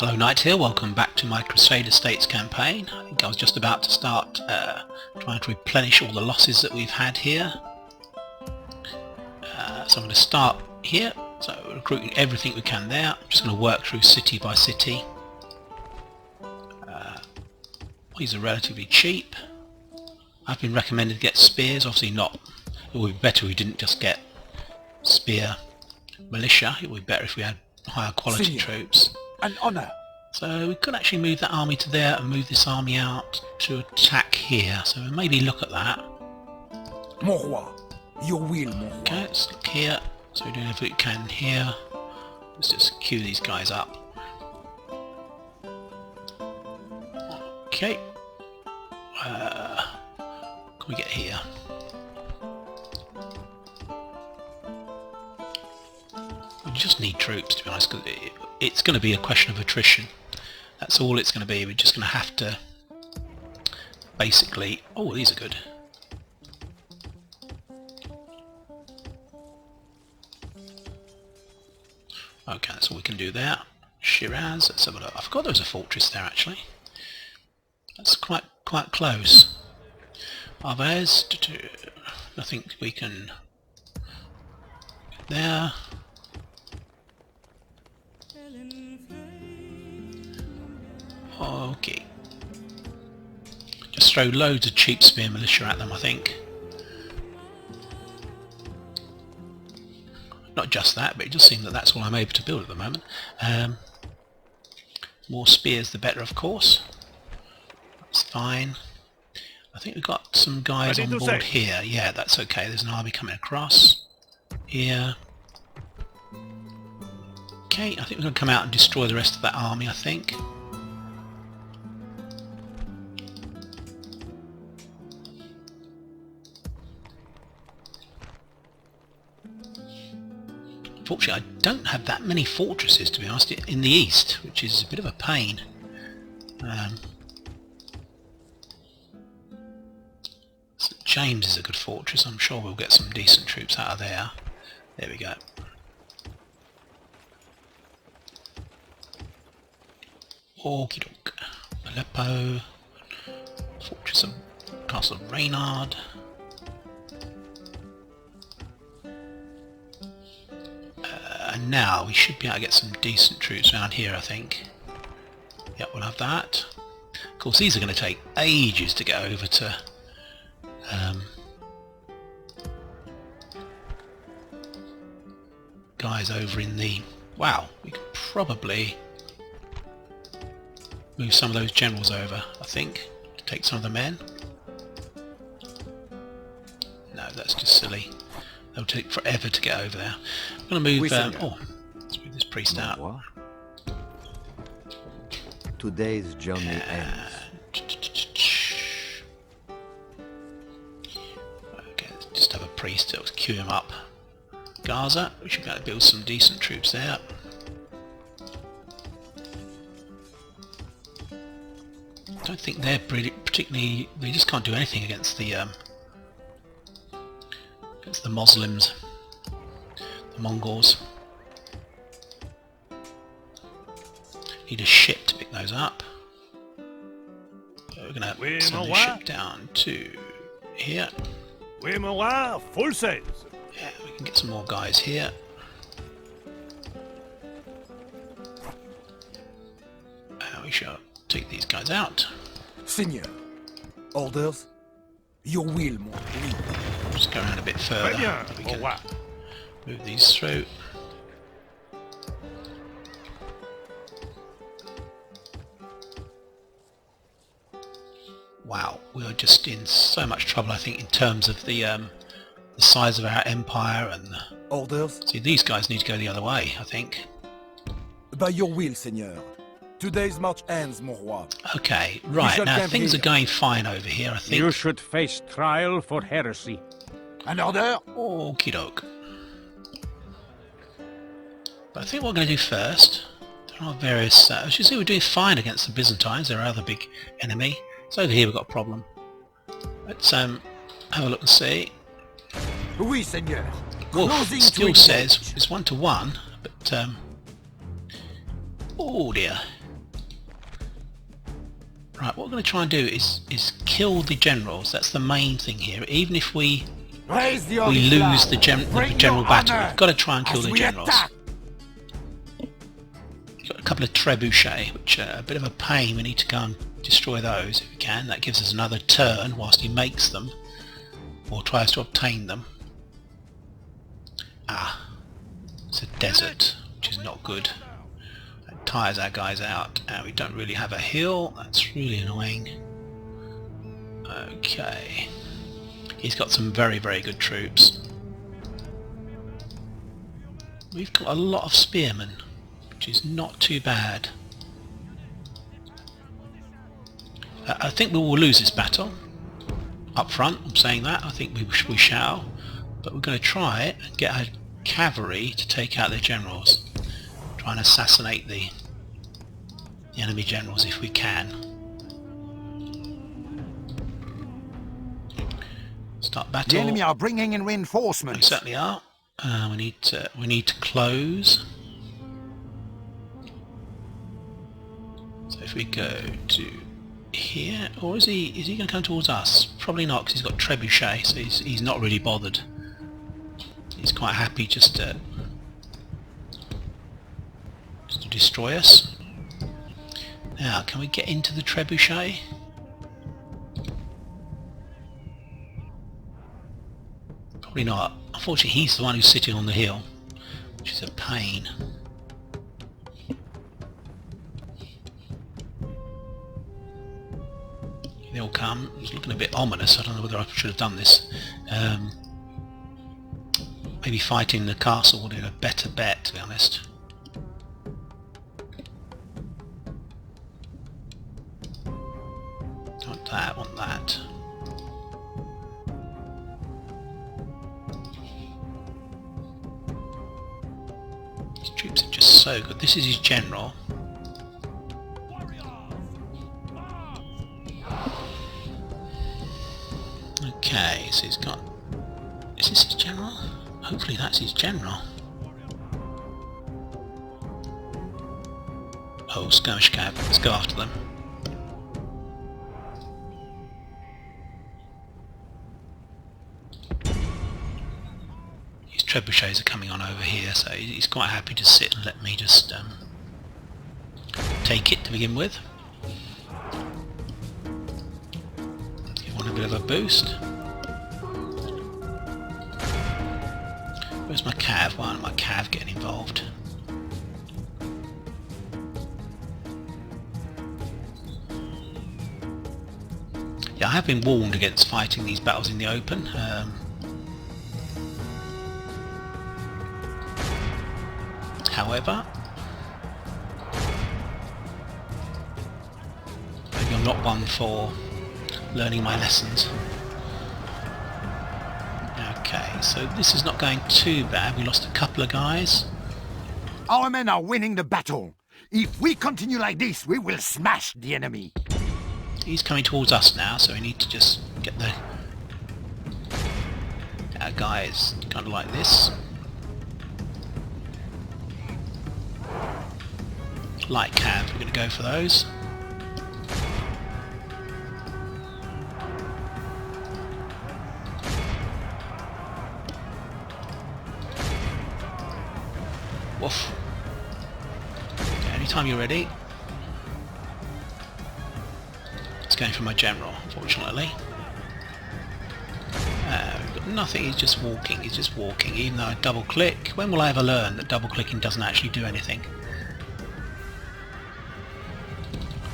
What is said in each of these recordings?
Hello Knight here, welcome back to my Crusader States campaign. I think I was just about to start trying to replenish all the losses that we've had here. So I'm going to start here, so we're recruiting everything we can there. I'm just going to work through city by city. These are relatively cheap. I've been recommended to get spears, obviously not. It would be better if we didn't just get spear militia, it would be better if we had higher quality troops. An honor. So we could actually move that army to there and move this army out to attack here. So we'll maybe look at that. Mon roi, your will, mon roi. Okay, let's look here. So we're doing everything we can here. Let's just queue these guys up. Okay. Can we get here? We just need troops, to be honest, because it's going to be a question of attrition. That's all it's going to be. We're just going to have to basically... Oh, these are good. Okay, that's all we can do there. Shiraz, let's have a look. I forgot there was a fortress there actually. That's quite close. Arvez, I think we can... There. Okay. Just throw loads of cheap spear militia at them, I think. Not just that, but it does seem that that's all I'm able to build at the moment. More spears the better, of course. That's fine. I think we've got some guys on board here. Yeah, that's okay. There's an army coming across here. Okay, I think we're going to come out and destroy the rest of that army, I think. Unfortunately, I don't have that many fortresses, to be honest, in the east, which is a bit of a pain. St. James is a good fortress. I'm sure we'll get some decent troops out of there. There we go. Okie doke. Aleppo. Fortress of Castle Reynard. And now we should be able to get some decent troops around here, I think. Yep, we'll have that. Of course, these are going to take ages to get over to guys over in the... Wow, we could probably move some of those generals over, I think, to take some of the men. No, that's just silly. They'll take forever to get over there. I'm going to move... let's move this priest out. Today's journey ends. Okay, let's just have a priest to queue him up. Gaza, we should be able to build some decent troops there. I don't think they're particularly... They just can't do anything against the Muslims, the Mongols. Need a ship to pick those up. So we're going to send the ship down to here. Full sails. Yeah, we can get some more guys here. We shall take these guys out. Seigneur, orders. Your will, mon roi. Just go around a bit further. We can move these through. Wow, we are just in so much trouble, I think, in terms of the size of our empire and the... Orders. See, these guys need to go the other way, I think. By your will, Seigneur. Today's march ends, mon roi. Okay, right, now things are going fine over here, I think. You should face trial for heresy. An order? Okie doke. But I think what we're going to do first, there are various... as you see, we're doing fine against the Byzantines, they're our other big enemy. So over here we've got a problem. Let's have a look and see. Oui, Seigneur. Wolf still says it's 1-to-1, but... oh dear. Right, what we're going to try and do is kill the generals. That's the main thing here. Even if we lose the general battle, we've got to try and kill the generals. We've got a couple of trebuchets, which are a bit of a pain. We need to go and destroy those if we can. That gives us another turn whilst he makes them, or tries to obtain them. Ah, it's a desert, which is not good. That tires our guys out, and we don't really have a hill. That's really annoying. Okay, he's got some very, very good troops. We've got a lot of spearmen, which is not too bad. I think we will lose this battle. Up front, I'm saying that. I think we shall. But we're going to try it and get our cavalry to take out their generals. Try and assassinate the enemy generals if we can. Start battle. The enemy are bringing in We reinforcements. certainly are. We need to close. So if we go to here, or is he going to come towards us? Probably not, because he's got trebuchet, so he's not really bothered. He's quite happy just to destroy us. Now, can we get into the trebuchet? Probably not. Unfortunately, he's the one who's sitting on the hill, which is a pain. They'll come. It's looking a bit ominous. I don't know whether I should have done this. Maybe fighting the castle would be a better bet, to be honest. Want that, want that. His troops are just so good. This is his general. Okay, so he's got... Is this his general? Hopefully that's his general. Oh, skirmish cab. Let's go after them. His trebuchets are coming on over here, so he's quite happy to sit and let me just take it to begin with. You want a bit of a boost? Where's my cav? Why isn't my cav getting involved? Yeah, I have been warned against fighting these battles in the open. However, maybe I'm not one for learning my lessons. Okay, so this is not going too bad. We lost a couple of guys. Our men are winning the battle. If we continue like this, we will smash the enemy. He's coming towards us now, so we need to just get our guys kind of like this. Light cav, we're going to go for those. Woof. Okay, anytime you're ready. It's going for my general, unfortunately. We've got nothing, he's just walking, even though I double click. When will I ever learn that double clicking doesn't actually do anything?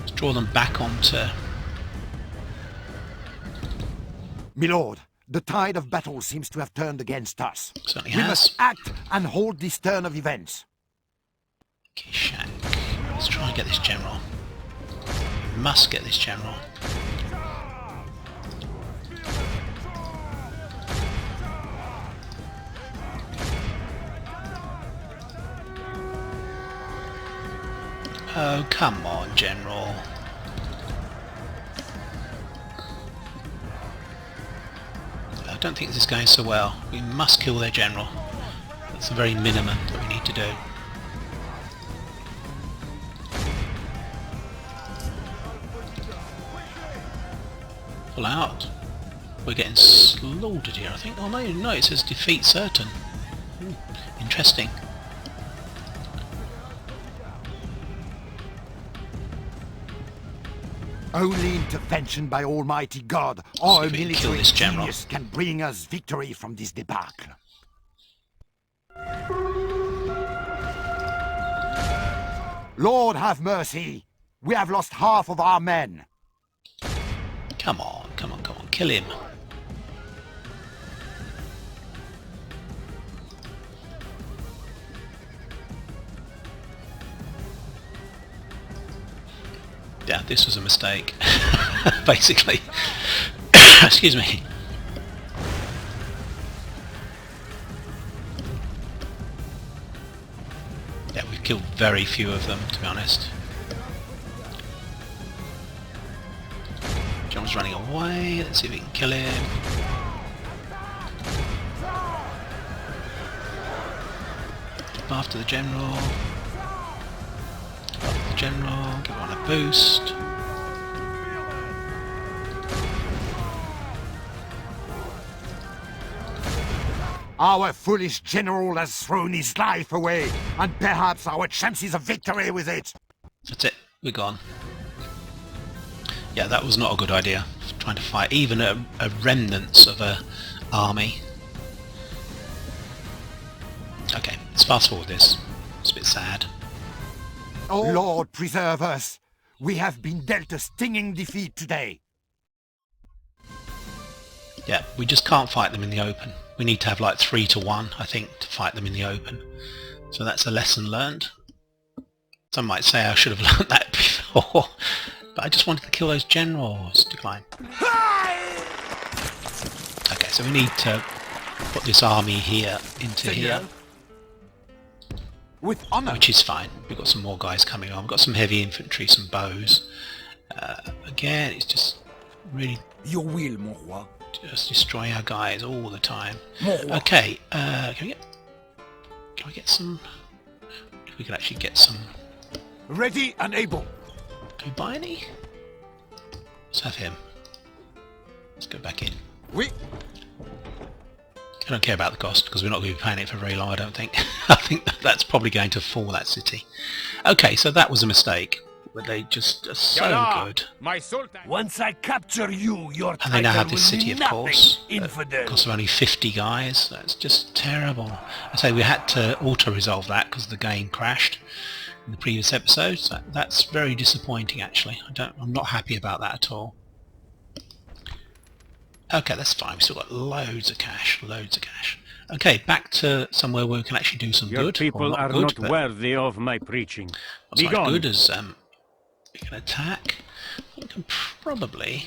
Let's draw them back onto... Milord, the tide of battle seems to have turned against us. Certainly We has. must act and hold this turn of events. Kishak. Let's try and get this general. We must get this general. Oh, come on, general. I don't think this is going so well. We must kill their general. That's the very minimum that we need to do. pull out. We're getting slaughtered here, I think. Oh no, no, it says defeat certain. Ooh, interesting. Only intervention by Almighty God or a See if we can kill military this general. genius can bring us victory from this debacle. Lord have mercy! We have lost half of our men. Come on, come on, come on, kill him. Yeah, this was a mistake, basically. Excuse me. Yeah, we've killed very few of them, to be honest. John's running away. Let's see if we can kill him. After the general. After the general. Give on a boost. Our foolish general has thrown his life away, and perhaps our chances of victory with it. That's it. We're gone. Yeah, that was not a good idea. Trying to fight even a remnants of a army. Okay, let's fast forward this. It's a bit sad. Oh Lord, preserve us. We have been dealt a stinging defeat today. Yeah, we just can't fight them in the open. We need to have like 3 to 1, I think, to fight them in the open. So that's a lesson learned. Some might say I should have learned that before, but I just wanted to kill those generals. Decline. Okay, so we need to put this army here into here, With honor. which is fine. We've got some more guys coming on. We've got some heavy infantry, some bows. Again, it's just really Your will, mon roi. just destroy our guys all the time. Mon roi. Okay, can we get some? If we could actually get some. Ready and able. Can we buy any? Let's have him. Let's go back in. Oui. I don't care about the cost because we're not going to be paying it for very long, I don't think. I think that's probably going to fall, that city. Okay, so that was a mistake. But they just are so good. My sultan. Once I capture you, your And they now have title this will city, mean of nothing, course. infidel. Cost of only 50 guys. That's just terrible. I say we had to auto-resolve that because the game crashed in the previous episode. So that's very disappointing, actually. I'm not happy about that at all. Okay, that's fine. We've still got loads of cash. Loads of cash. Okay, back to somewhere where we can actually do some Your good. people Or are good, not but worthy of my preaching. not Be so gone. good as we can attack. We can probably...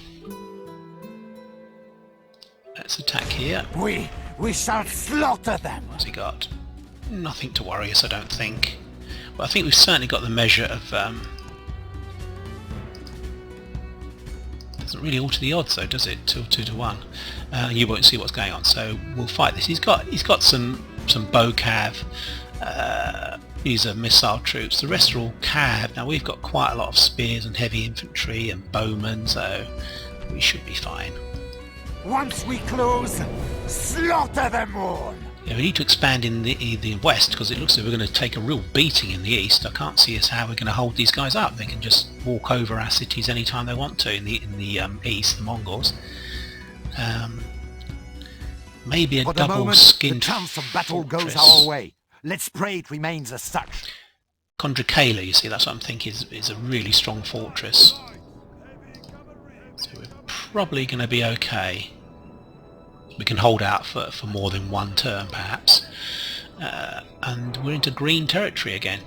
Let's attack here. We shall slaughter them. What's he got? Nothing to worry us, I don't think. Well, I think we've certainly got the measure of... doesn't really alter the odds though, does it? 2 to 1. You won't see what's going on, so we'll fight this. He's got some bow cav. These are missile troops. The rest are all cav. Now we've got quite a lot of spears and heavy infantry and bowmen, so we should be fine. Once we close, slaughter them all. Yeah, we need to expand in the west because it looks like we're going to take a real beating in the east. I can't see as how we're going to hold these guys up. They can just walk over our cities anytime they want to in the east, the Mongols. Maybe a For the moment, the double-skinned chance of battle goes fortress. our way. Let's pray it remains as such. Kondrakala, you see, that's what I'm thinking is a really strong fortress. So we're probably going to be okay. We can hold out for more than one turn, perhaps. And we're into green territory again.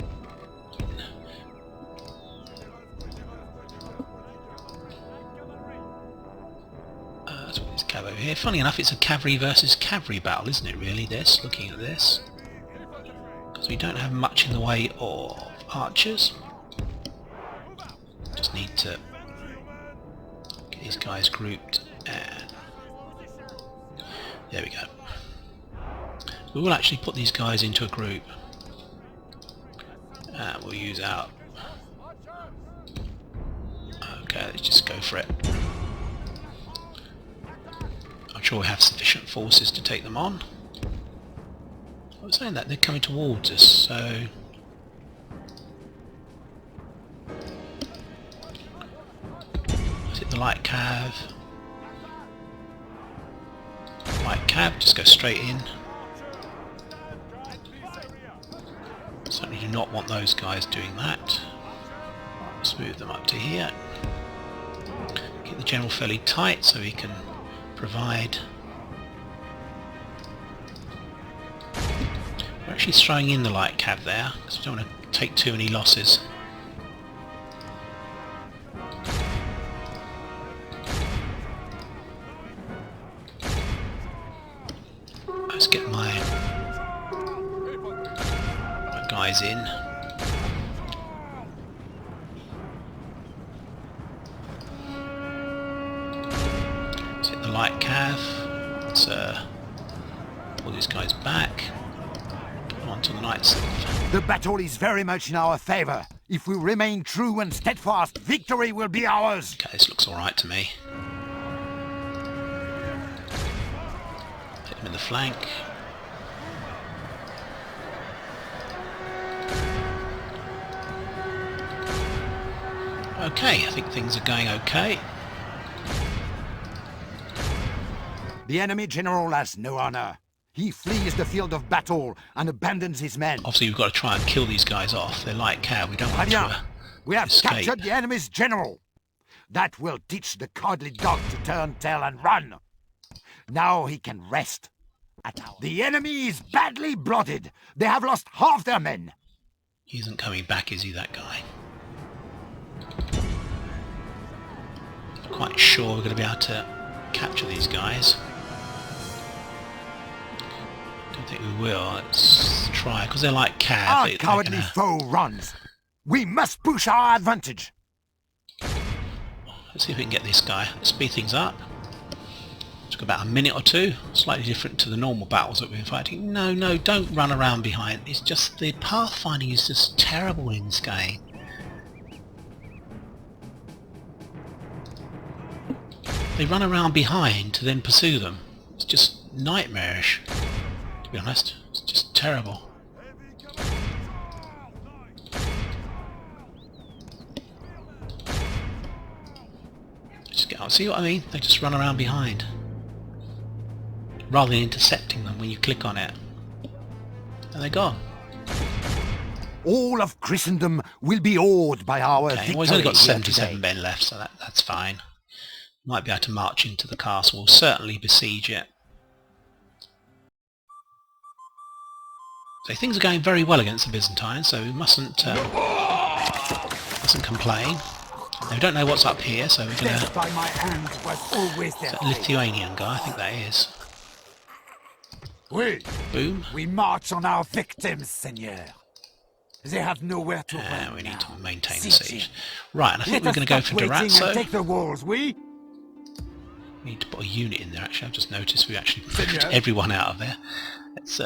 That's what this cav over here. Funny enough, it's a cavalry versus cavalry battle, isn't it, really, this, looking at this? Because we don't have much in the way of archers. Just need to get these guys grouped and there we go. We will actually put these guys into a group and we'll use our... Okay, let's just go for it. not sure we have sufficient forces to take them on. I was saying that they're coming towards us, so is it the light cav? Light cav, just go straight in. Certainly do not want those guys doing that. Let's move them up to here. Keep the general fairly tight so he can provide. We're actually throwing in the light cav there because we don't want to take too many losses. Let's get my guys in. Let's hit the light cav. Let's pull these guys back. Onto the knights. The battle is very much in our favor. If we remain true and steadfast, victory will be ours. Okay, this looks alright to me. Hit him in the flank. Okay, I think things are going okay. The enemy general has no honor. He flees the field of battle and abandons his men. Obviously we've got to try and kill these guys off. They're like cow, we don't want to We have escape. captured the enemy's general. That will teach the cowardly dog to turn tail and run. Now he can rest. The enemy is badly blooded. They have lost half their men. He isn't coming back, is he, that guy? Not quite sure we're going to be able to capture these guys. Don't think we will. Let's try, because they're like cav. Our cowardly foe runs. We must push our advantage. Let's see if we can get this guy. Let's speed things up. Took about a minute or two. Slightly different to the normal battles that we've been fighting. No, don't run around behind. It's just the pathfinding is just terrible in this game. They run around behind to then pursue them. It's just nightmarish, to be honest. It's just terrible. Just get out. See what I mean? They just run around behind, rather than intercepting them when you click on it. And they're gone. All of Christendom will be awed by our Okay, victory. well, he's only got here 77 today. men left, so that's fine. Might be able to march into the castle. We'll certainly besiege it. So things are going very well against the Byzantines, so we mustn't complain. Now, we don't know what's up here, so we're going Death to... by my hand was always their That fate. Lithuanian guy, I think that is. Boom. We march on our victims, Seigneur. They have nowhere to run We need to now. maintain the Siege siege. in. Right, and I think Let we're us going to go stop for waiting and Durazzo. take the walls, we? We need to put a unit in there, actually. I've just noticed we actually moved Seigneur. everyone out of there. Let's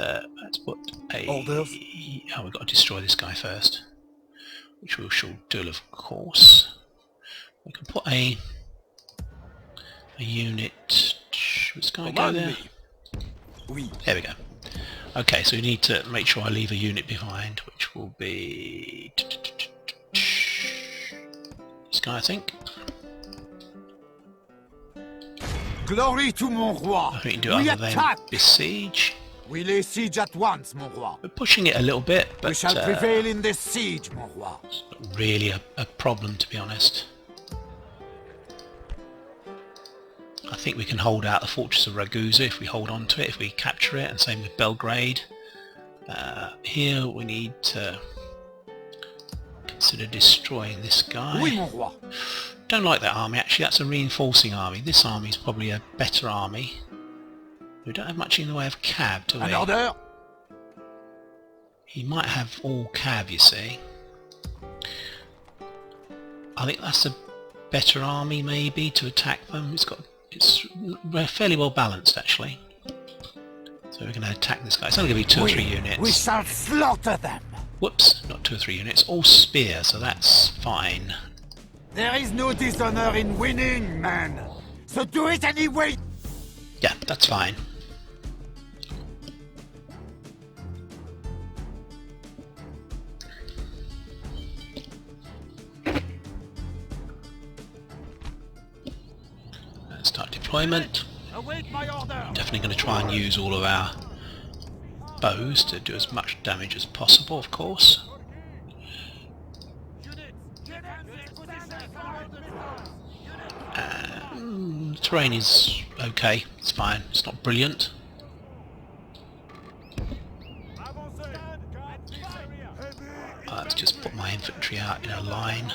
put a... Orders. Oh, we've got to destroy this guy first. Which we shall do, of course. We can put a unit... This guy go there? Oui. There we go. Okay, so we need to make sure I leave a unit behind, which will be... this guy, I think. Glory to mon roi. I think we can do We other than attack. besiege. We lay siege at once, mon roi. We're pushing it a little bit, but We shall prevail in this siege, mon roi. not really a problem, to be honest. I think we can hold out the fortress of Ragusa if we hold on to it, if we capture it, and same with Belgrade. Here we need to consider destroying this guy. Oui, mon roi. Don't like that army, actually. That's a reinforcing army. This army is probably a better army. We don't have much in the way of cav, do we? An order? He might have all cav, you see. I think that's a better army, maybe, to attack them. It's fairly well balanced, actually. So we're going to attack this guy. It's only going to be 2 or 3 units. We shall slaughter them. Whoops, not 2 or 3 units. All spear, so that's fine. There is no dishonor in winning, man. So do it anyway. Yeah, that's fine. Let's start deployment. Await my order. Definitely going to try and use all of our bows to do as much damage as possible, of course. The terrain is okay, it's fine, it's not brilliant. Let's just put my infantry out in a line.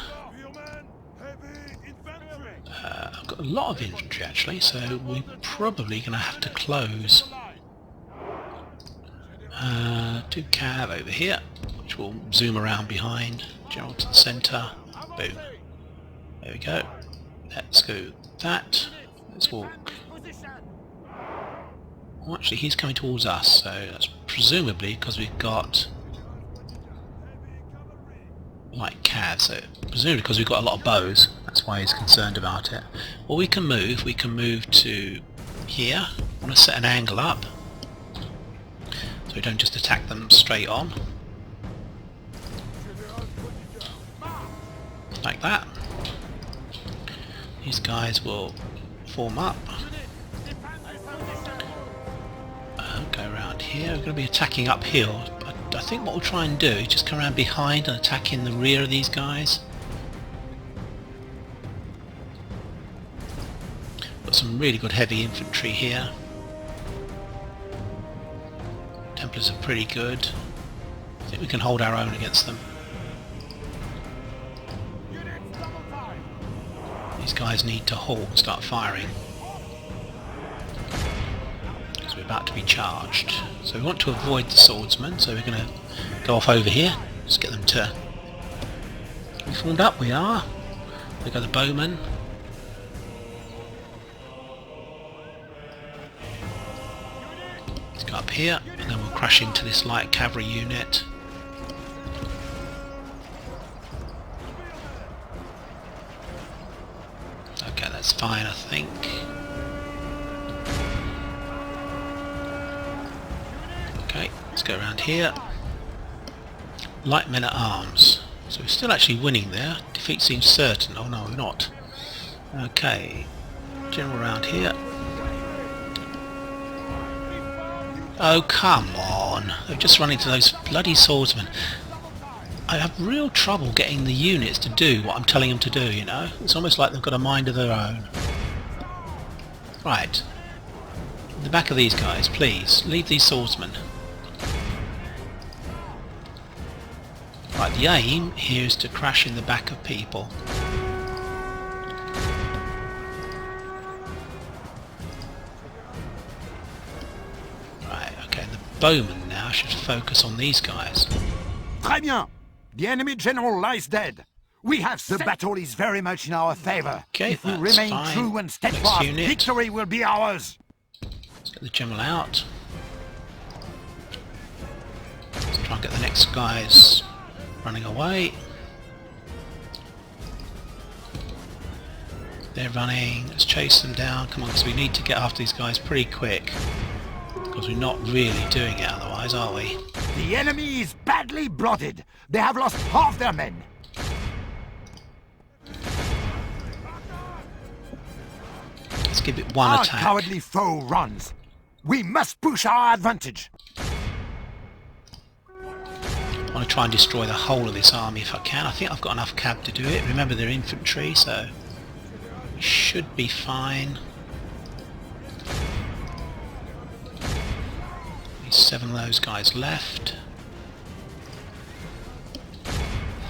I've got a lot of infantry actually, so we're probably going to have to close. 2 cav over here, which will zoom around behind, general to the centre, boom. There we go. Let's go that. Let's walk. Oh, actually he's coming towards us, so that's presumably because we've got like cav, so presumably because we've got a lot of bows, that's why he's concerned about it. Or we can move to here. I want to set an angle up so we don't just attack them straight on. Like that. These guys will form up. Go around here. We're going to be attacking uphill. But I think what we'll try and do is just come around behind and attack in the rear of these guys. Got some really good heavy infantry here. Templars are pretty good. I think we can hold our own against them. These guys need to halt and start firing because we're about to be charged. So we want to avoid the swordsmen, so we're going to go off over here, just get them to... We formed up, we are. There go the bowmen. Let's go up here and then we'll crash into this light cavalry unit. Okay, that's fine, I think. Okay, let's go around here. Light men at arms. So we're still actually winning there. Defeat seems certain. Oh no, we're not. Okay, general around here. Oh come on! They've just run into those bloody swordsmen. I have real trouble getting the units to do what I'm telling them to do, you know? It's almost like they've got a mind of their own. Right. In the back of these guys, please. Leave these swordsmen. Right, the aim here is to crash in the back of people. Right, okay, the bowmen now should focus on these guys. Très bien. The enemy general lies dead. We have the battle is very much in our favor. Okay, if we that's remain fine. true and Next steadfast, unit. victory will be ours. Let's get the general out. Let's try and get the next guys running away. They're running. Let's chase them down. Come on, because we need to get after these guys pretty quick. Because we're not really doing it otherwise, are we? The enemy is badly blooded. They have lost half their men. Let's give it one Our attack. cowardly foe runs. We must push our advantage. I want to try and destroy the whole of this army if I can. I think I've got enough cav to do it. Remember, they're infantry, so we should be fine. There's 7 of those guys left.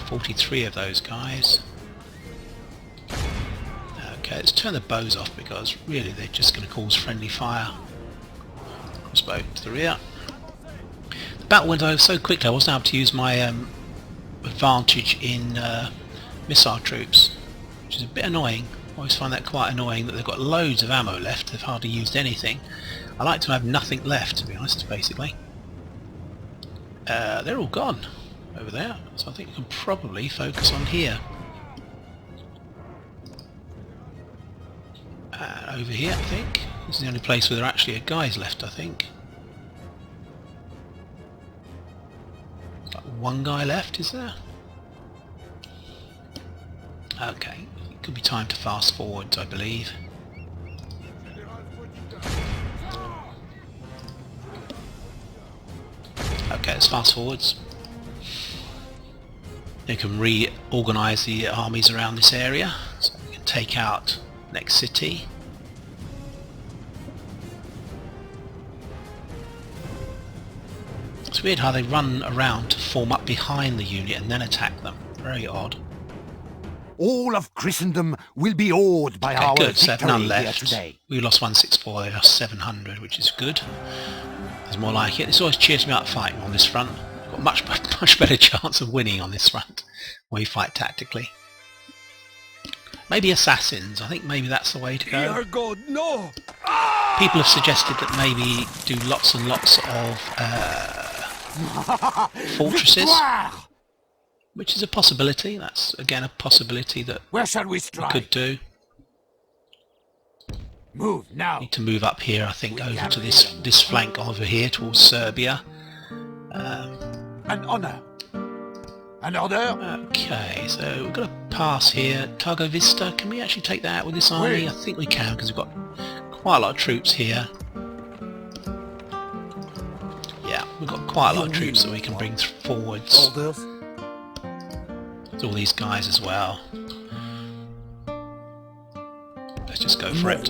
43 of those guys. Okay, let's turn the bows off because really they're just going to cause friendly fire. Crossbow to the rear. The battle went over so quickly I wasn't able to use my advantage in missile troops, which is a bit annoying. I always find that quite annoying that they've got loads of ammo left, they've hardly used anything. I like to have nothing left, to be honest, basically. They're all gone over there, so I think we can probably focus on here. Over here, I think. This is the only place where there actually are guys left, I think. Like one guy left, is there? Okay, it could be time to fast forwards, I believe. Okay, let's fast forwards. You can reorganise the armies around this area, so we can take out next city. It's weird how they run around to form up behind the unit and then attack them. Very odd. All of Christendom will be awed by Okay, our good, so victory none here left. today. We lost 164, they lost 700, which is good. There's more like it. This always cheers me up fighting on this front. Got much better chance of winning on this front when we fight tactically. Maybe assassins. I think maybe that's the way to go. Dear God, no! People have suggested that maybe do lots and lots of fortresses, Victoire! which is a possibility. That's again a possibility that Where shall we we strike? could do. Move now. Need to move up here, I think, over to this flank over here towards Serbia. An honor. An order. Okay, so we've got to pass here. Targo Vista. Can we actually take that out with this army? Wait. I think we can because we've got quite a lot of troops here. Yeah, we've got quite a lot of troops that we can bring forwards. Orders? There's all these guys as well. Let's just go for it.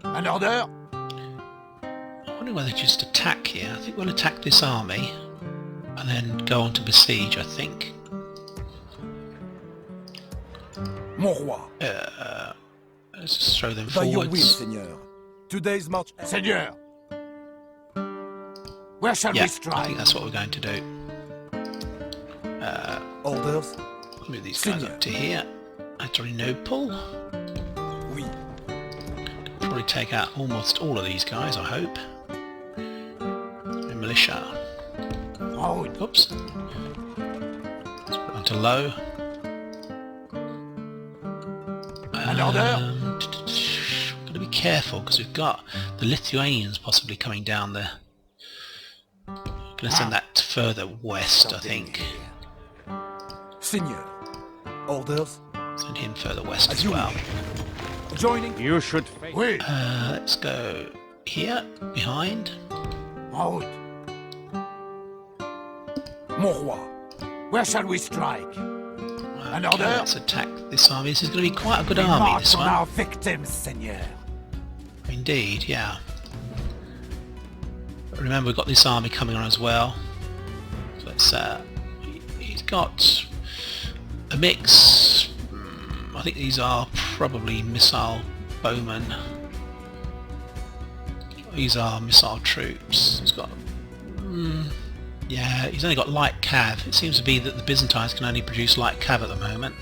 An order. I wonder whether to just attack here. I think we'll attack this army and then go on to besiege, I think. Mon roi. Let's just throw them By your will, forwards. Seigneur. Today's march... Seigneur. Where shall Yeah, we I strike? think that's what we're going to do. Orders? Move these guys Seigneur. up to here. Adrianople. Oui. Probably take out almost all of these guys, I hope. And militia. Oh, Oops. Let's put on to low. An order. Got to be careful because we've got the Lithuanians possibly coming down there. Going to send that further west, I think. Seigneur. Orders? Send him further west as you well. Joining? You should face. oui. Let's go here, behind. Out. Mon roi. Where shall we strike? An Okay, order. let's attack this army. This is going to be quite a good We army, march this on one. our victims, Seigneur. Indeed, yeah. But remember, we've got this army coming on as well. So let's, he's got a mix. I think these are probably missile bowmen. These are missile troops. He's got... yeah, he's only got light cav. It seems to be that the Byzantines can only produce light cav at the moment.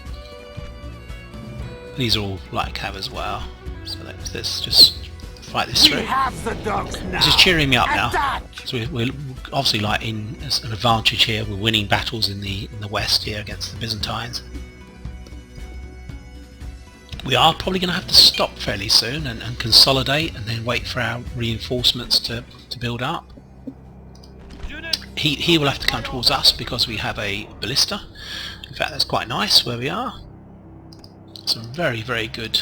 These are all light cav as well. So let's just fight this We through. have the dogs now. This is cheering me up now. Attack! So we're obviously like in as an advantage here. We're winning battles in the west here against the Byzantines. We are probably going to have to stop fairly soon and consolidate and then wait for our reinforcements to build up. He will have to come towards us because we have a ballista. In fact, that's quite nice where we are. Some very, very good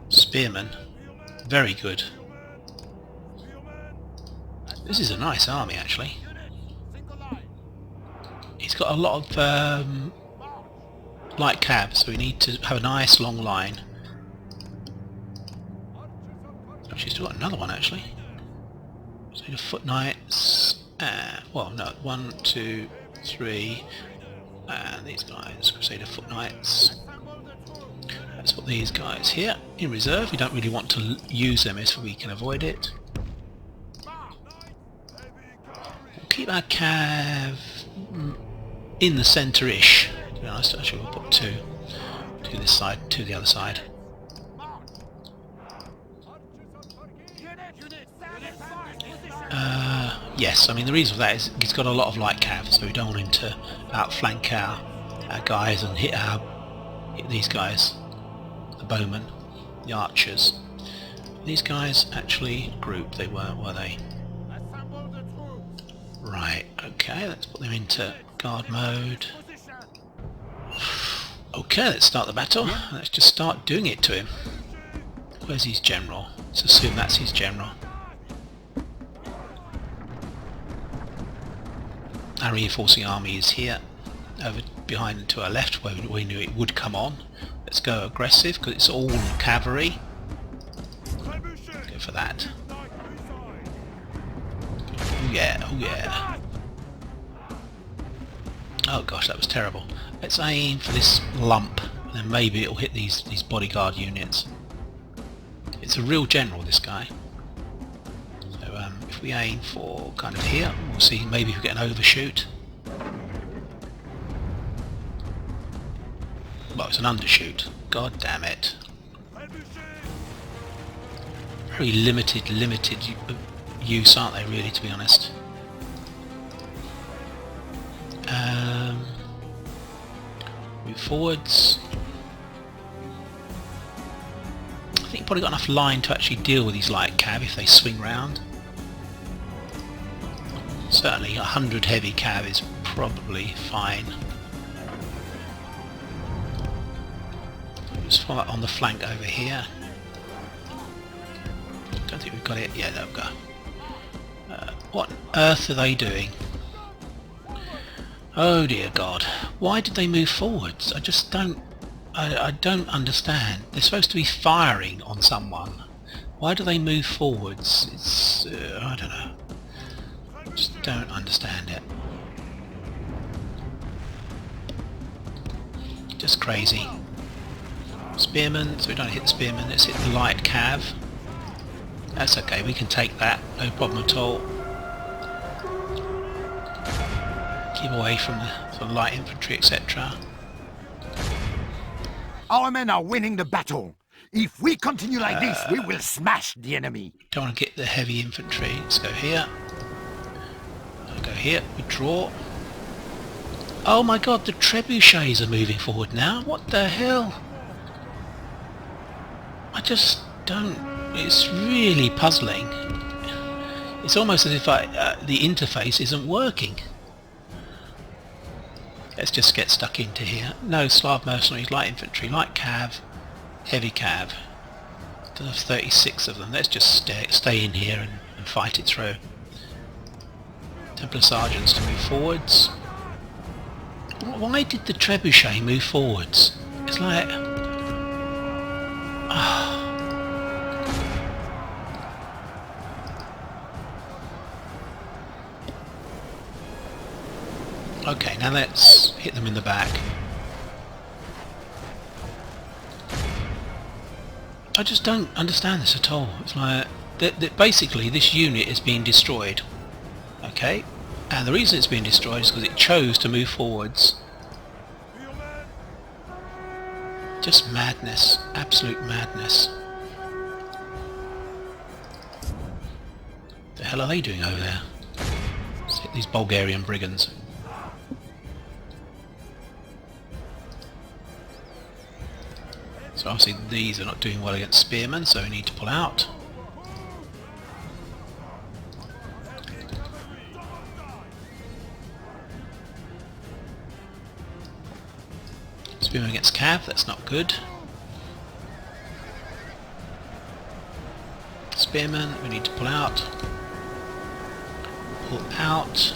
spearmen. Very good. This is a nice army, actually. He's got a lot of light cav, so we need to have a nice long line. Actually, still got another one, actually. So the foot knights. Well, no, 1, 2, 3, and these guys, Crusader foot knights. Let's put these guys here in reserve. We don't really want to use them if we can avoid it. We'll keep our cav in the centre-ish. To be honest, actually, we'll put two to this side, to the other side. Yes, I mean the reason for that is he's got a lot of light cav, so we don't want him to outflank our guys and hit these guys, the bowmen, the archers. These guys actually grouped, they weren't, were they? Right, okay, let's put them into guard mode. Okay, let's start the battle. Let's just start doing it to him. Where's his general? Let's assume that's his general. Our reinforcing army is here, over behind and to our left, where we knew it would come on. Let's go aggressive, because it's all cavalry. Go for that. Oh yeah, oh yeah. Oh gosh, that was terrible. Let's aim for this lump, and then maybe it'll hit these bodyguard units. It's a real general, this guy. So if we aim for kind of here, we'll see maybe if we get an overshoot. Well, it's an undershoot. God damn it. Very limited use, aren't they, really, to be honest? Move forwards. I think you've probably got enough line to actually deal with these light cav if they swing round. Certainly 100 heavy cav is probably fine. Just follow on the flank over here. Don't think we've got it. Yeah, there we go. What on earth are they doing? Oh dear God! Why did they move forwards? I just don't. I don't understand. They're supposed to be firing on someone. Why do they move forwards? It's I don't know. Just don't understand it. Just crazy. Spearmen. So we don't hit the spearmen. Let's hit the light cav. That's okay. We can take that. No problem at all. Keep away from the light infantry, etc. Our men are winning the battle. If we continue like this, we will smash the enemy. Don't want to get the heavy infantry. Let's go here. Go here. Withdraw. Oh my God! The trebuchets are moving forward now. What the hell? I just don't. It's really puzzling. It's almost as if the interface isn't working. Let's just get stuck into here. No Slav mercenaries, light infantry, light cav, heavy cav. There's 36 of them. Let's just stay in here and fight it through. Templar sergeants to move forwards. Why did the trebuchet move forwards? It's like... Okay, now let's hit them in the back. I just don't understand this at all. It's like basically this unit is being destroyed. Okay, and the reason it's being destroyed is because it chose to move forwards. Just madness, absolute madness. The hell are they doing over there? Let's hit these Bulgarian brigands. So obviously these are not doing well against spearmen, so we need to pull out. Spearmen against cav, that's not good. Spearmen, we need to pull out. Pull out.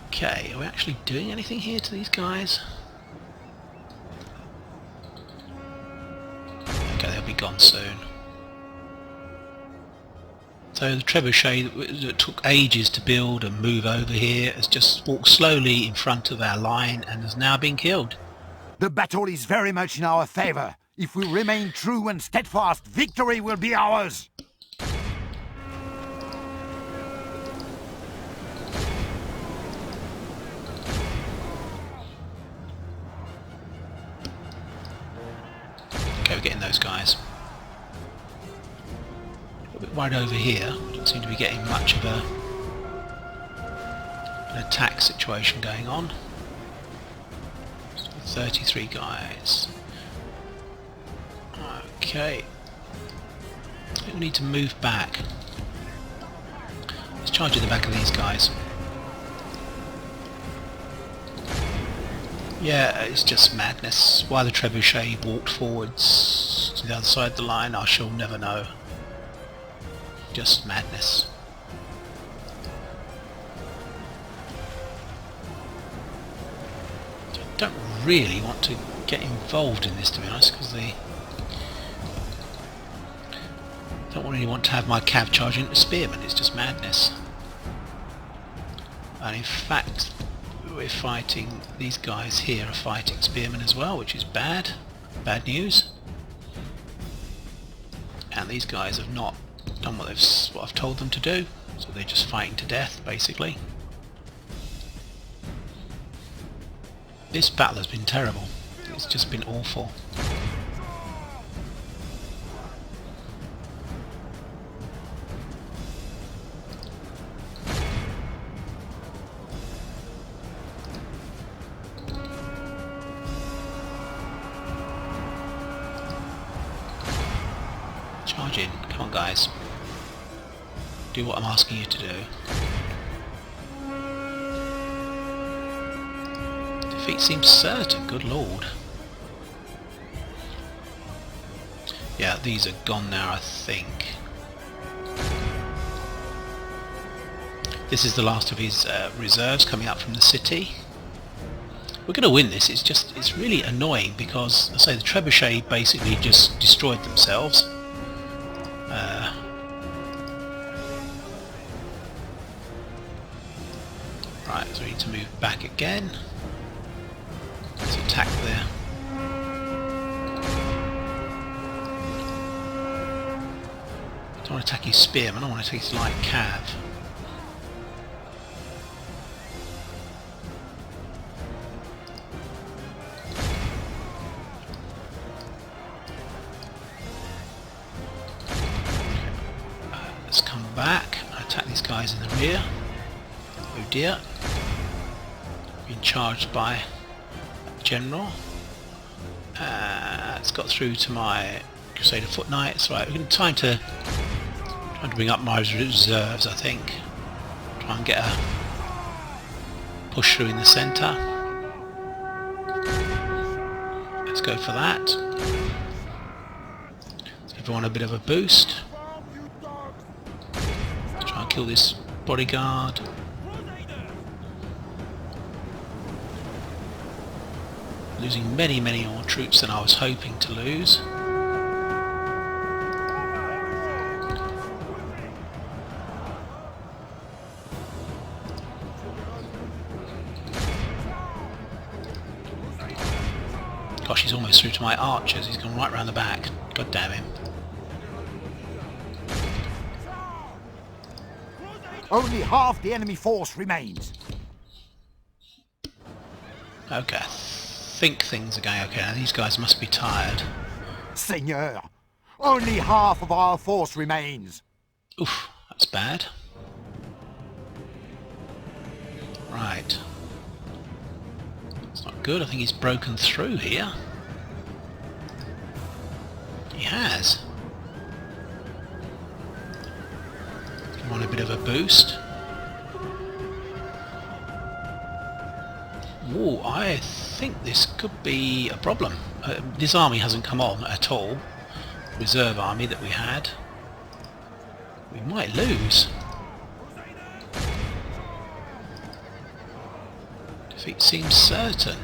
Okay, are we actually doing anything here to these guys? Okay, they'll be gone soon. So the trebuchet that took ages to build and move over here has just walked slowly in front of our line and has now been killed. The battle is very much in our favor. If we remain true and steadfast, victory will be ours. Okay, we're getting those guys. A bit worried over here. Don't seem to be getting much of an attack situation going on. 33 guys. Okay. I think we need to move back. Let's charge at the back of these guys. Yeah, it's just madness. Why the trebuchet walked forwards to the other side of the line, I shall never know. Just madness. I don't really want to get involved in this, to be honest, because they don't really want to have my cav charge into spearmen. It's just madness. And in fact, we're fighting, these guys here are fighting spearmen as well, which is bad news. And these guys have not done what I've told them to do, so they're just fighting to death basically. This battle has been terrible. It's just been awful. Charge in. Come on, guys. Do what I'm asking you to do. Defeat seems certain, good lord. Yeah, these are gone now, I think. This is the last of his reserves coming up from the city. We're going to win this. It's really annoying because, I say, the trebuchet basically just destroyed themselves. Right, so we need to move back again. Let's attack there. I don't want to attack his spearman, I want to attack his light cav. Let's come back and attack these guys in the rear. Oh dear. Been charged by a general. It's got through to my Crusader foot knights. Right, we're going to trying to bring up my reserves, I think. Try and get a push through in the centre. Let's go for that. Let's give everyone a bit of a boost. Let's try and kill this bodyguard. Losing many more troops than I was hoping to lose. Gosh, he's almost through to my archers. He's gone right round the back. God damn him. Only half the enemy force remains. Okay, I think things are going okay. Now these guys must be tired. Seigneur, only half of our force remains. Oof, that's bad. Right. It's not good. I think he's broken through here. He has. Give him a bit of a boost. Ooh, I think this could be a problem. This army hasn't come on at all. Reserve army that we had. We might lose. Defeat seems certain.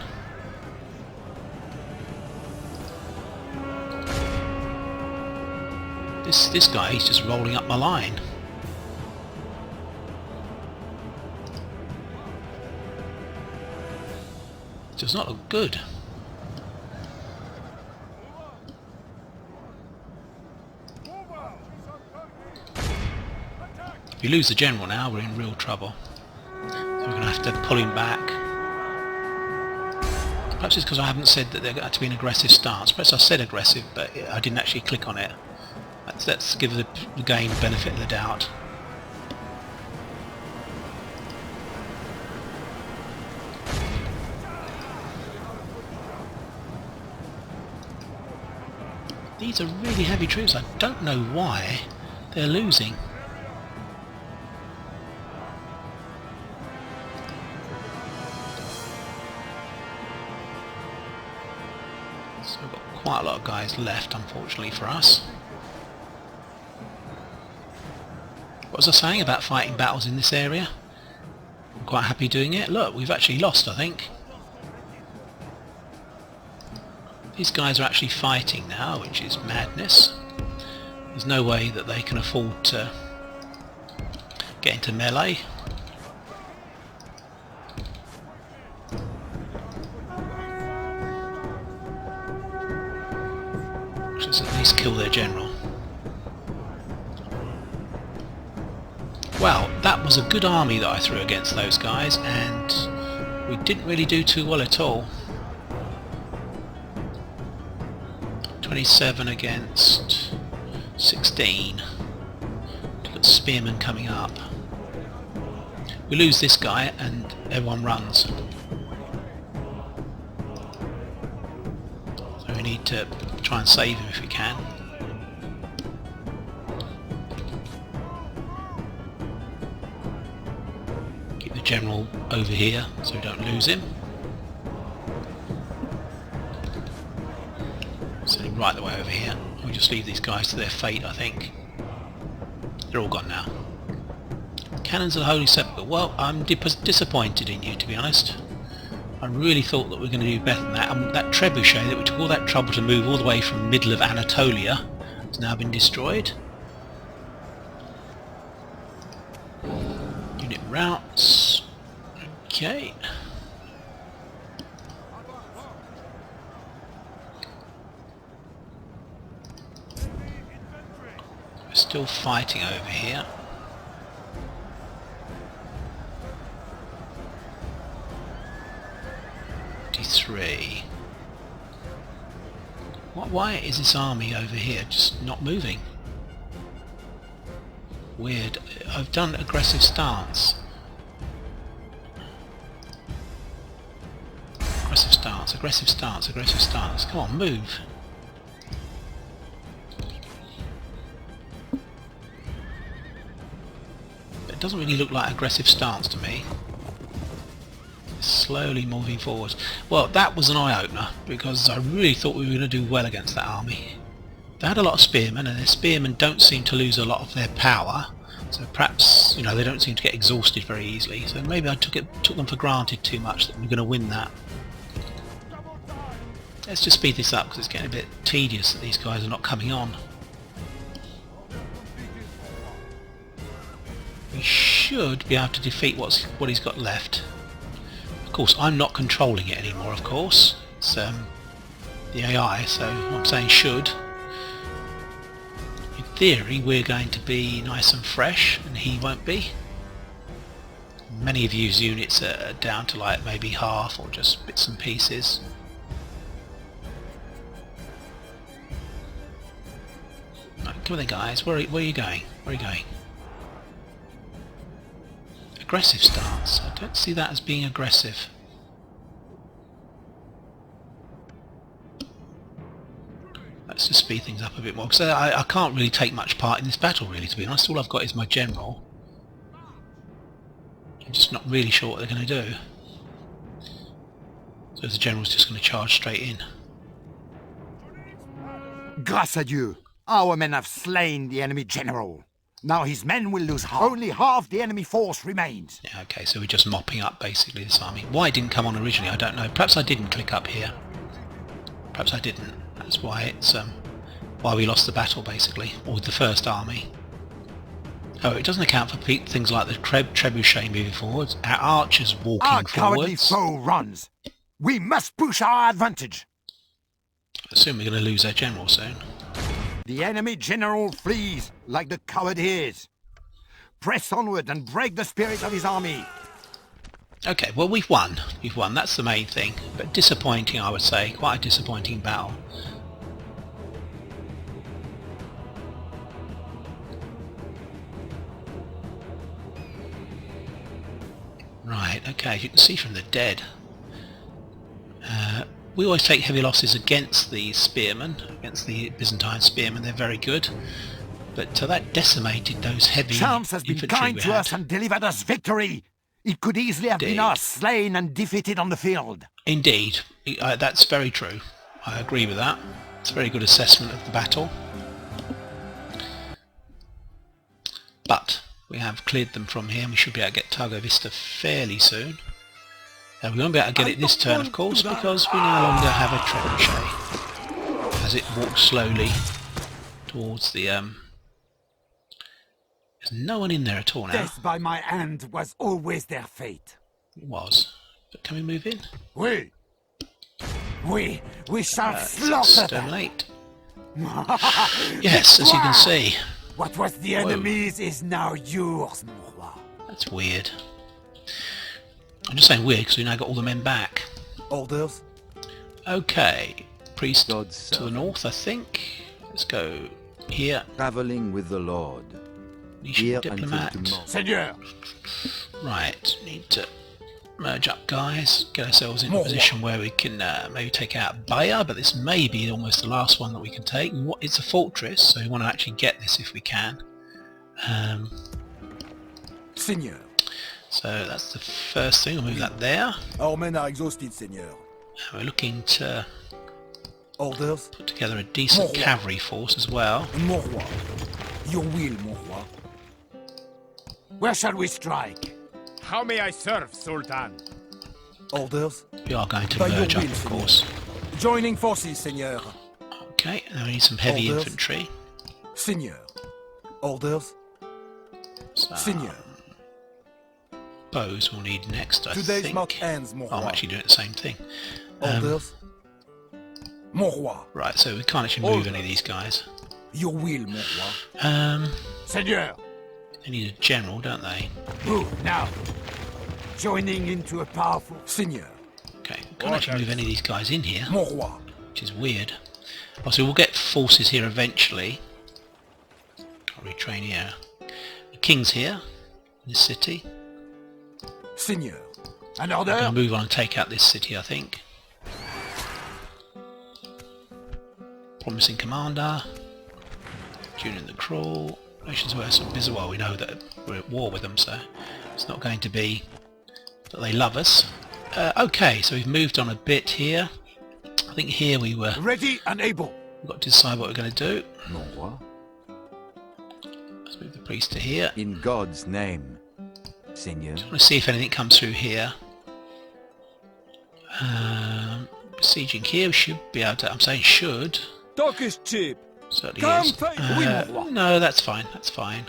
This guy, he's just rolling up my line. Does not look good. If we lose the general now, we're in real trouble. So we're going to have to pull him back. Perhaps it's because I haven't said that there had to be an aggressive stance. Perhaps I said aggressive, but I didn't actually click on it. Let's give the game benefit of the doubt. These are really heavy troops. I don't know why they're losing. So we've got quite a lot of guys left, unfortunately for us. What was I saying about fighting battles in this area? I'm quite happy doing it. Look, we've actually lost, I think. These guys are actually fighting now, which is madness. There's no way that they can afford to get into melee. Let's at least kill their general. Well, that was a good army that I threw against those guys, and we didn't really do too well at all. 27 against 16. Look at spearmen coming up. We lose this guy and everyone runs. So we need to try and save him if we can. Keep the general over here so we don't lose him. Send him right the way over here. We'll just leave these guys to their fate, I think. They're all gone now. Cannons of the Holy Sepulchre. Well, I'm disappointed in you, to be honest. I really thought that we were going to do better than that. And that trebuchet that we took all that trouble to move all the way from the middle of Anatolia has now been destroyed. Unit routes. Okay. We're still fighting over here. Why is this army over here just not moving? Weird. I've done aggressive stance. Aggressive stance, aggressive stance, aggressive stance. Come on, move. It doesn't really look like aggressive stance to me. Slowly moving forwards. Well, that was an eye-opener because I really thought we were going to do well against that army. They had a lot of spearmen, and their spearmen don't seem to lose a lot of their power, so perhaps, you know, they don't seem to get exhausted very easily. So maybe I took them for granted too much that we we're going to win that. Let's just speed this up because it's getting a bit tedious that these guys are not coming on. We should be able to defeat what he's got left. Of course, I'm not controlling it anymore, of course. It's the AI, so I'm saying should. In theory, we're going to be nice and fresh, and he won't be. Many of his units are down to like maybe half or just bits and pieces. Right, come on then, guys. Where are you going? Where are you going? Aggressive stance. I don't see that as being aggressive. Let's just speed things up a bit more because I can't really take much part in this battle, really, to be honest. All I've got is my general. I'm just not really sure what they're going to do. So the general's just going to charge straight in. Grâce à Dieu, our men have slain the enemy general. Now his men will lose half. Only half the enemy force remains. Yeah, okay, so we're just mopping up basically this army. Why it didn't come on originally, I don't know. Perhaps I didn't click up here. Perhaps I didn't. That's why it's why we lost the battle basically, or with the first army. Oh, it doesn't account for things like the trebuchet moving forwards. Our archers walking Our cowardly forwards. foe runs. We must push our advantage. I assume we're going to lose our general soon. The enemy general flees like the coward he is. Press onward and break the spirit of his army. Okay, well we've won. We've won, that's the main thing. But disappointing, I would say. Quite a disappointing battle. Right, okay, as you can see from the dead, we always take heavy losses against the spearmen, against the Byzantine spearmen. They're very good. But that decimated those heavy Chance has been infantry kind we to had. us and delivered us victory. It could easily have been Indeed. us, slain and defeated on the field. Indeed, that's very true. I agree with that. It's a very good assessment of the battle. But we have cleared them from here and we should be able to get Targo Vista fairly soon. We won't be able to get it this turn, of course, because we no longer have a trebuchet. As it walks slowly towards the... There's no one in there at all now. Death by my hand was always their fate. It was. But can we move in? We shall Let's slaughter them. exterminate. Yes, as you can see. What was the enemy's is now yours, mon roi. That's weird. I'm just saying weird because we now got all the men back. Orders? Okay. Priest God's to the servant. north, I think. Let's go here. Traveling with the Lord. Nishon Here until diplomat. tomorrow. Seigneur! Right, need to merge up, guys. Get ourselves in a position where we can maybe take out Bayer, but this may be almost the last one that we can take. It's a fortress, so we want to actually get this if we can. Seigneur. So that's the first thing. We'll move that there. Our men are exhausted, Seigneur. We're looking to Orders? put together a decent cavalry force as well. Mon roi. Your will, mon roi. Where shall we strike? How may I serve, Sultan? Orders? We are going to By your merge up, will, of Seigneur. course. Joining forces, Seigneur. Okay, now we need some heavy Orders. infantry. Seigneur. Orders? So, Seigneur. bows we'll need next, I Today's think. march ends, mon Oh, I'm roi. actually doing the same thing. Orders? Mon roi. Right, so we can't actually move any of these guys. Your will, mon roi. Seigneur, They need a general, don't they? move now. Joining into a powerful... Seigneur. Okay, we can't actually move any of these guys in here, Mon roi. which is weird. Also, we'll get forces here eventually. I'll retrain here. The king's here, in this city. Seigneur. An We're going to order? move on and take out this city, I think. Promising commander. Julian the Cruel. Nations where some well, we know that we're at war with them, so it's not going to be that they love us. Okay, so we've moved on a bit here. I think here we've Ready and able. got to decide what we're going to do. Mon roi. Let's move the priest to here. In God's name, Seigneur. I want to see if anything comes through here. Besieging here, we should be able to. I'm saying should. Talk is cheap. Certainly Come is. fight with me, roi. No, that's fine. That's fine.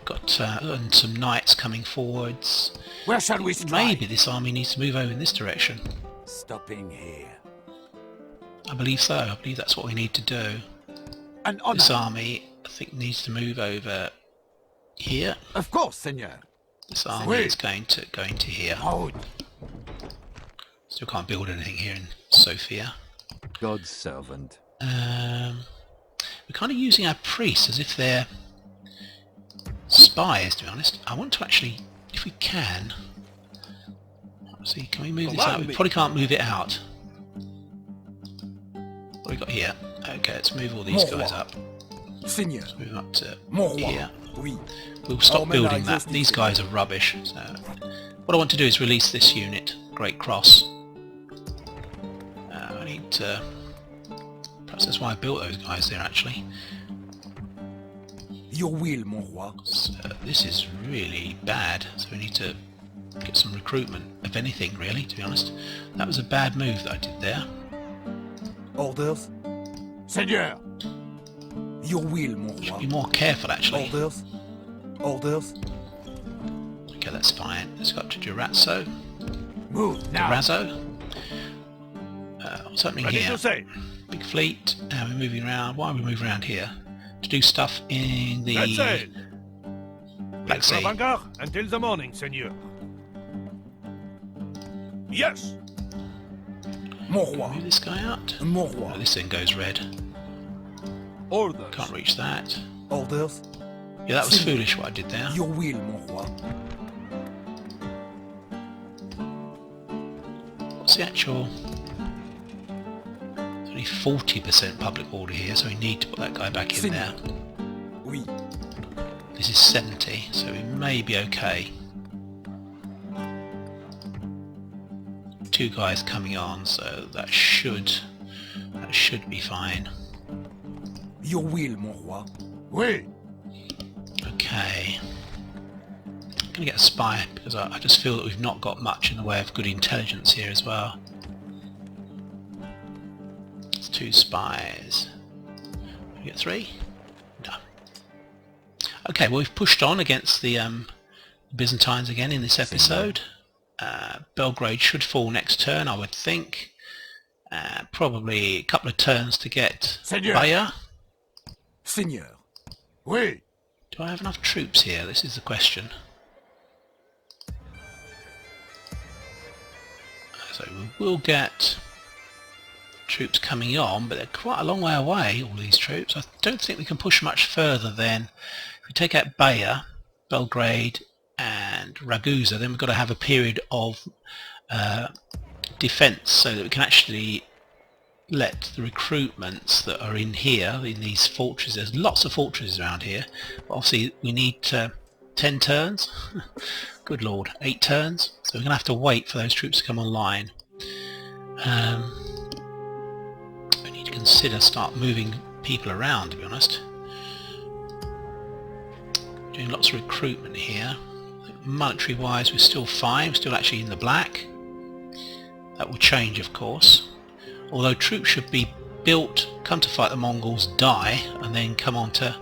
Got and some knights coming forwards. Where shall we strike? Maybe this army needs to move over in this direction. Stopping here. I believe so. I believe that's what we need to do. An honor. This army, I think, needs to move over here. Of course, Seigneur. This army Wait. is going to here. Hold. Still can't build anything here in Sofia. God's servant. We're kind of using our priests as if they're spies, to be honest. I want to actually, if we can... Let's see, can we move this out? We probably can't move it out. What have we got here? Okay, let's move all these guys up. Seigneur. Move them up to Mon roi. here. Oui. We'll stop Our men are building that. exhausted. These guys are rubbish. So what I want to do is release this unit, Great Cross. I need to... Perhaps that's why I built those guys there, actually. Your will, mon roi. So, this is really bad, so we need to get some recruitment, if anything, really, to be honest. That was a bad move that I did there. Orders? Seigneur. Your will, mon roi. Be more careful, actually. Orders? Orders? Okay, that's fine. Let's go up to Durazzo. Move now. Durazzo. What's happening Ready here? to say. Big fleet. Now we're moving around. Why are we moving around here? To do stuff in the Let's sail. Black Sea. Vanguard until the morning, Seigneur. Yes. Mon roi. Move this guy out. Mon Oh, roi. this thing goes red. Orders. Can't reach that. Orders? Yeah, that was foolish what I did there. Your will, mon roi. What's the actual... only 40% public order here, so we need to put that guy back in there. Oui. This is 70, so we may be okay. 2 guys coming on, so that should be fine. Your will, mon roi. Oui. Okay. I'm gonna get a spy because I just feel that we've not got much in the way of good intelligence here as well. It's 2 spies. We get 3? No. Okay, well we've pushed on against the Byzantines again in this episode. Belgrade should fall next turn, I would think. Probably a couple of turns to get Seigneur. Bayer. Seigneur. Oui. Do I have enough troops here? This is the question. So we will get troops coming on, but they're quite a long way away, all these troops. I don't think we can push much further then. If we take out Bayer, Belgrade and Ragusa, then we've got to have a period of defence so that we can actually let the recruitments that are in here, in these fortresses, there's lots of fortresses around here, but obviously we need 10 turns, good lord, 8 turns, so we're going to have to wait for those troops to come online. We need to consider start moving people around, to be honest. Doing lots of recruitment here. Monetary wise we're still fine, we're still actually in the black. That will change of course. Although troops should be built, come to fight the Mongols, die, and then come on to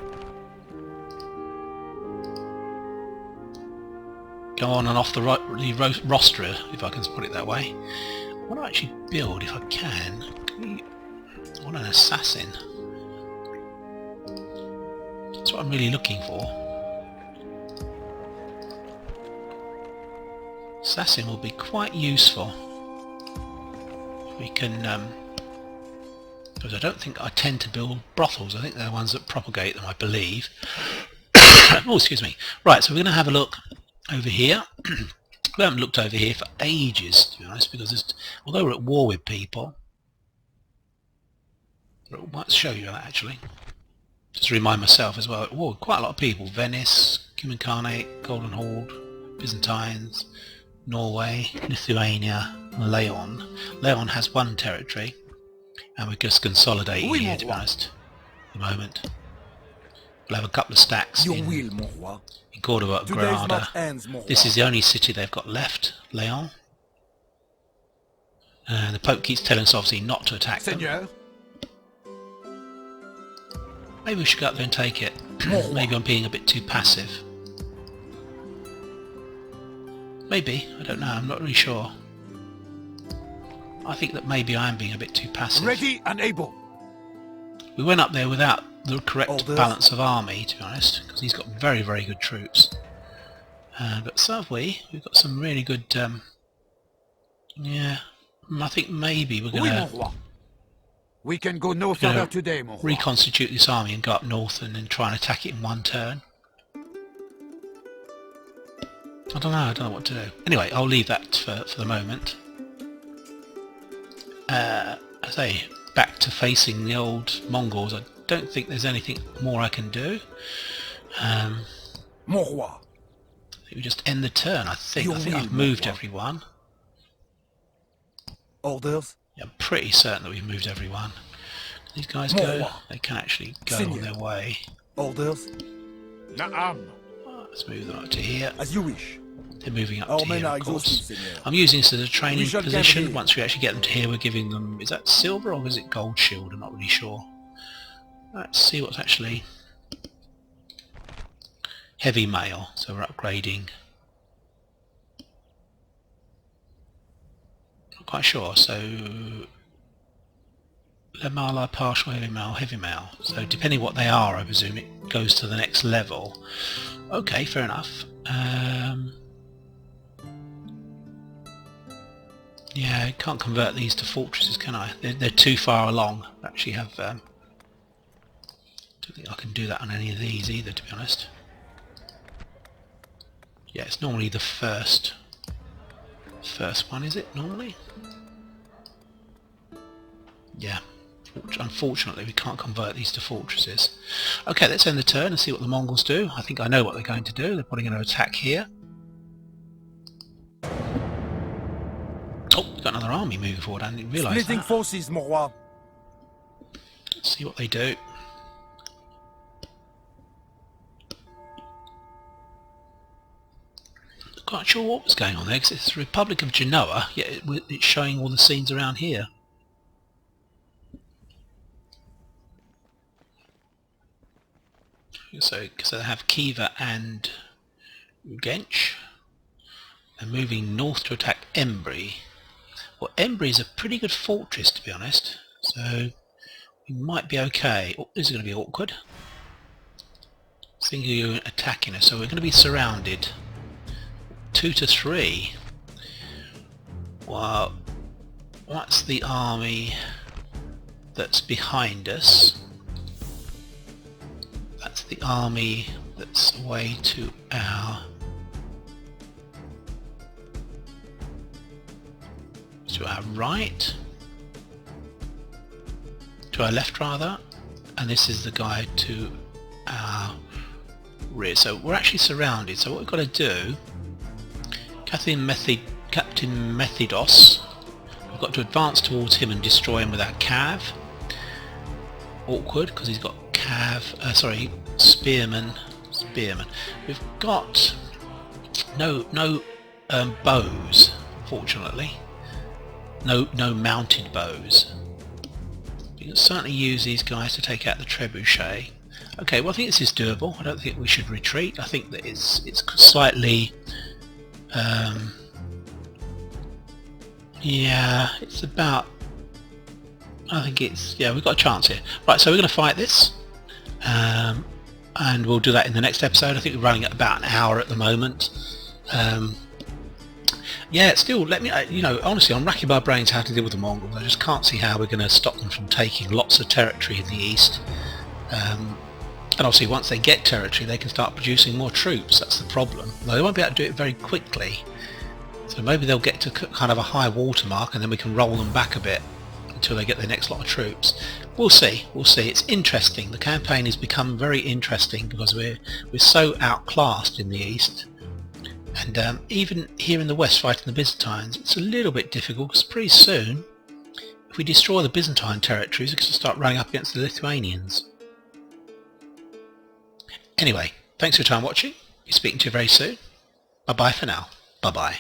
go on and off the roster, if I can put it that way. I want to actually build, if I can. I want an assassin. That's what I'm really looking for. Assassin will be quite useful. We can, because I don't think I tend to build brothels. I think they're the ones that propagate them, I believe. Oh, excuse me. Right, so we're going to have a look over here. We haven't looked over here for ages, to be honest, because although we're at war with people, I might show you that actually. Just to remind myself as well, at war with quite a lot of people. Venice, Cuman Khanate, Golden Horde, Byzantines, Norway, Lithuania, Leon. Leon has 1 territory, and we're just consolidating here, to be honest, at the moment. We'll have a couple of stacks Your in will, mon roi. Cordoba, Today's Granada. match ends, mon This roi. is the only city they've got left, Leon. And the Pope keeps telling us obviously not to attack them. Seigneur. Maybe we should go up there and take it. Maybe I'm being a bit too passive. Maybe, I don't know, I'm not really sure. I think that maybe I am being a bit too passive. Ready and able. We went up there without the correct Orders. balance of army, to be honest, because he's got very, very good troops. But so have we. We've got some really good... yeah, I think maybe we're Oui, going mon to roi. We can go no further today, mon roi. reconstitute this army and go up north and then try and attack it in 1 turn. I don't know what to do. Anyway, I'll leave that for the moment. I say, back to facing the old Mongols. I don't think there's anything more I can do. Mon roi. I think we just end the turn, I think. Your I think will, I've mon moved roi. everyone. Orders. Yeah, I'm pretty certain that we've moved everyone. These guys Mon go, roi. they can actually go Seigneur. on their way. Orders. Naam. Let's move them up to here. As you wish. They're moving up Our to men here, are of course. exhausted, Seigneur. I'm using this as a training shall camp position. here. Once we actually get them to here, we're giving them... Is that silver or is it gold shield? I'm not really sure. Let's see what's actually... Heavy mail, so we're upgrading. Not quite sure, so... Lemala, partial heavy mail. So depending what they are, I presume it goes to the next level. Okay, fair enough. Yeah, I can't convert these to fortresses, can I? They're too far along. I actually have... don't think I can do that on any of these either, to be honest. Yeah, it's normally the first one, is it, normally? Yeah. which unfortunately we can't convert these to fortresses. Okay, let's end the turn and see what the Mongols do. I think I know what they're going to do. They're probably going to attack here. Oh, we've got another army moving forward. I didn't realise Splitting that. forces, mon roi. Let's see what they do. Quite sure what was going on there, because it's the Republic of Genoa, yet it's showing all the scenes around here. So they have Khiva and Gench. They're moving north to attack Embry. Well, Embry is a pretty good fortress, to be honest, so we might be okay. Oh, this is going to be awkward. Thinking you're attacking us, so we're going to be surrounded. 2 to 3. Well, that's the army that's behind us. That's the army that's away to our right, to our left rather, and this is the guy to our rear. So we're actually surrounded. So what we've got to do, Captain Methidos, we've got to advance towards him and destroy him with our cav. Awkward because he's got spearmen. We've got no bows, fortunately. No mounted bows. You can certainly use these guys to take out the trebuchet. Okay, well I think this is doable. I don't think we should retreat. I think that it's slightly yeah, it's about, I think it's, yeah, we've got a chance here. Right, so we're going to fight this, and we'll do that in the next episode. I think we're running at about an hour at the moment. Yeah, still, let me, you know, honestly, I'm racking my brains how to deal with the Mongols. I just can't see how we're going to stop them from taking lots of territory in the east. And obviously, once they get territory, they can start producing more troops. That's the problem. Though they won't be able to do it very quickly. So maybe they'll get to kind of a high watermark, and then we can roll them back a bit until they get their next lot of troops. We'll see. We'll see. It's interesting. The campaign has become very interesting because we're so outclassed in the east. And even here in the west fighting the Byzantines, it's a little bit difficult because pretty soon, if we destroy the Byzantine territories, we can start running up against the Lithuanians. Anyway, thanks for your time watching. Be speaking to you very soon. Bye bye for now. Bye bye.